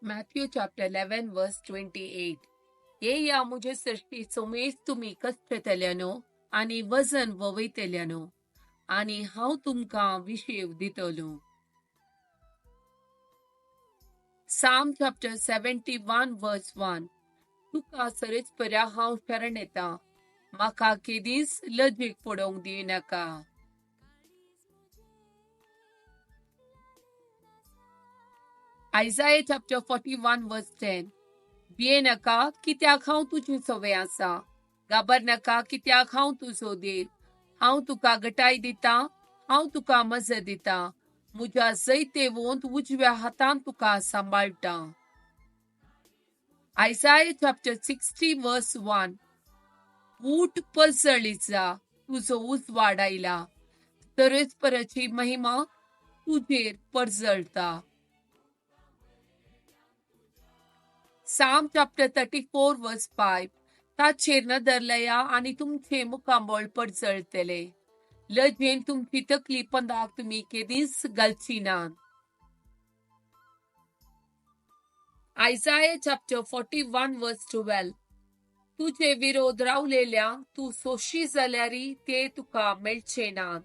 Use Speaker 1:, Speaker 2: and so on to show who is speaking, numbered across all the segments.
Speaker 1: Matthew chapter 11 verse 28. ये या मुझे सृष्टीचो मेज तुम्ही कश्टतल्यानो आणि वजन ववयतल्यानो आणि हांव तुमकां विशेव दितलो. Psalm chapter 71 verse 1. तुका सरीच पर्या हांव शरण येता, म्हाका केदीस लजीक पडोवंक दिनाका. Isaiah chapter 41 verse 10. भियेनाका, कित्याक हांव तुजी सवय आसा. घाबरनाका, कित्याक हांव तुजो देव. हांव तुका घटाय दिता, हांव तुका मजत दिता. म्हज्या जैतेवंत उजव्या हातान तुका सांबाळटा. Isaiah chapter 60 verse 1. ऊठ पलसळीत जा, तुजो उजवाड आयला. परमेश्वराची महिमा तुजेर परजळता. Psalm chapter 34 verse 5. ताचेर नदर लया आणि तुमचे मुखांबळ परजळतले. लजेन तुमची तकली पंदाक तुम्ही केदीस घालची नात. Isaiah chapter 41 verse 12. तुझे विरोध रावलेल्या तू सोशी जाल्यारी ते तुका मेळचे नात.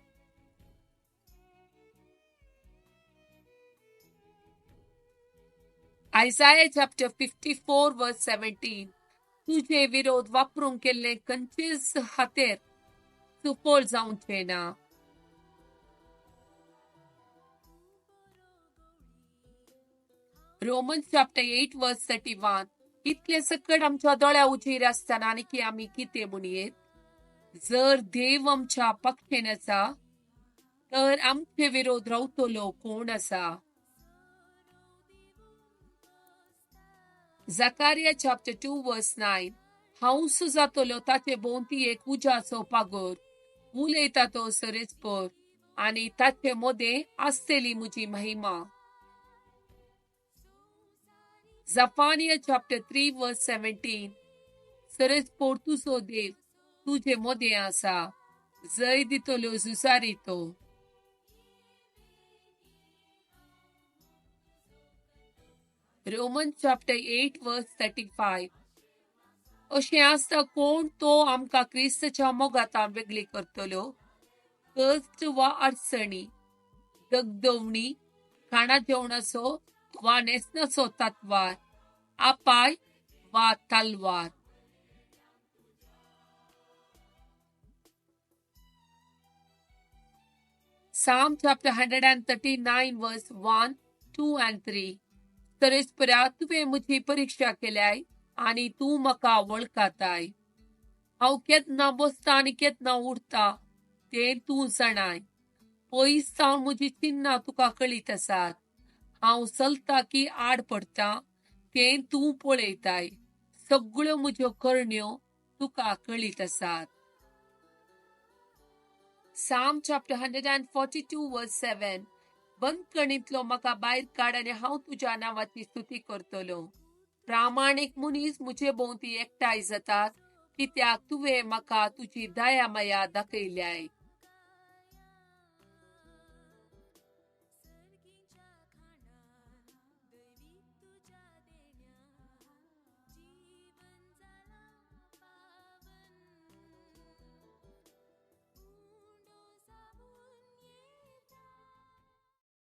Speaker 1: Isaiah chapter 54 verse 17. तुझे विरोध वापरून केल्ले खंयचेच हातेर सुफोल जावचे ना. Romans chapter 8 verse 31. इतले सकट आमच्या दोळ्या उजेर आसतना आनी आमी कितें म्हणयेत. जर देव आमच्या पक्षेन आसा तर आमचे विरोध रावतलो कोण आसा. Zechariah chapter 2 verse 9. हांव सुजातलो ताचे भोंवती एक उज्याचो पागोर, उलयता तो सरेस्पर आनी ताचे मोदे आसतली म्हजी महिमा. Zephaniah chapter 3 verse 17. सरेस्पर तुजो देव तुझे मोदे आसा, जय दितलो झुजारितो. Romans chapter 8 verse 35. अशें आसता कोण तो आमकां क्रिस्ताच्या मोगातान वेगळी करतलो. कश्ट वा अडचणी, दगदवणी, खाणा जेवणाचो वा नेसनाचो तातवार, आपाय वा तलवार. Psalm chapter 139 verse 1, 2 and 3. सरेस्परा तुवें म्हजी परीक्षा केल्याय आनी तूं म्हाका वळखताय. हांव केन्ना बसता आनी केन्ना उरता तें तूं जाणाय. पयस सावन म्हजी चिन्नां तुका कळीत आसात. हांव चलता की आड पडटा तें तूं पळयताय. सगळ्यो म्हज्यो करण्यो तुका कळीत आसात. Psalm chapter 142 verse 7. बंदखणींतलो म्हाका भायर काड आनी हांव तुज्या नांवाची स्तुती करतलो. प्रामाणीक मनीस म्हजे भोंवती एकठांय जातात, कित्याक तुवें म्हाका तुजी दया माया दाखयल्याय.